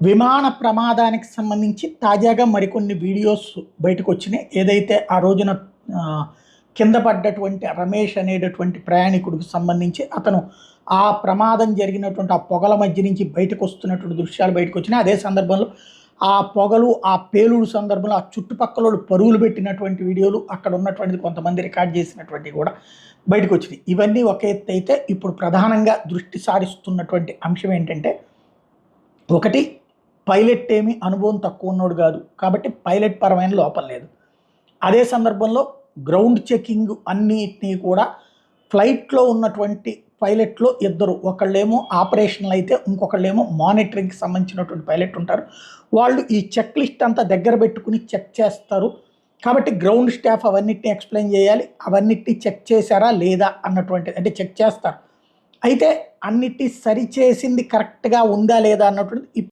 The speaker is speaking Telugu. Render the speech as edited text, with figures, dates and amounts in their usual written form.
విమాన ప్రమాదానికి సంబంధించి తాజాగా మరికొన్ని వీడియోస్ బయటకొచ్చినాయి. ఏదైతే ఆ రోజున కింద పడ్డటువంటి రమేష్ అనేటటువంటి ప్రయాణికుడికి సంబంధించి అతను ఆ ప్రమాదం జరిగినటువంటి ఆ పొగల మధ్య నుంచి బయటకొస్తున్నటువంటి దృశ్యాలు బయటకొచ్చినాయి. అదే సందర్భంలో ఆ పొగలు, ఆ పేలుడు సందర్భంలో ఆ చుట్టుపక్కలోళ్ళు పరుగులు పెట్టినటువంటి వీడియోలు, అక్కడ ఉన్నటువంటిది కొంతమంది రికార్డ్ చేసినటువంటివి కూడా బయటకొచ్చినాయి. ఇవన్నీ ఒక ఎత్తైతే ఇప్పుడు ప్రధానంగా దృష్టి సారిస్తున్నటువంటి అంశం ఏంటంటే, ఒకటి పైలట్ ఏమి అనుభవం తక్కువ ఉన్నోడు కాదు కాబట్టి పైలట్ పరమైన లోపం లేదు. అదే సందర్భంలో గ్రౌండ్ చెకింగ్ అన్నిటినీ కూడా ఫ్లైట్లో ఉన్నటువంటి పైలట్లో ఇద్దరు, ఒకళ్ళేమో ఆపరేషనల్ అయితే ఇంకొకళ్ళేమో మానిటరింగ్కి సంబంధించినటువంటి పైలట్ ఉంటారు. వాళ్ళు ఈ చెక్ లిస్ట్ అంతా దగ్గర పెట్టుకుని చెక్ చేస్తారు. కాబట్టి గ్రౌండ్ స్టాఫ్ అవన్నిటిని ఎక్స్ప్లెయిన్ చేయాలి. అవన్నిటిని చెక్ చేశారా లేదా అన్నటువంటిది, అంటే చెక్ చేస్తారు. అయితే అన్నిటి సరిచేసింది కరెక్ట్గా ఉందా లేదా అన్నటువంటిది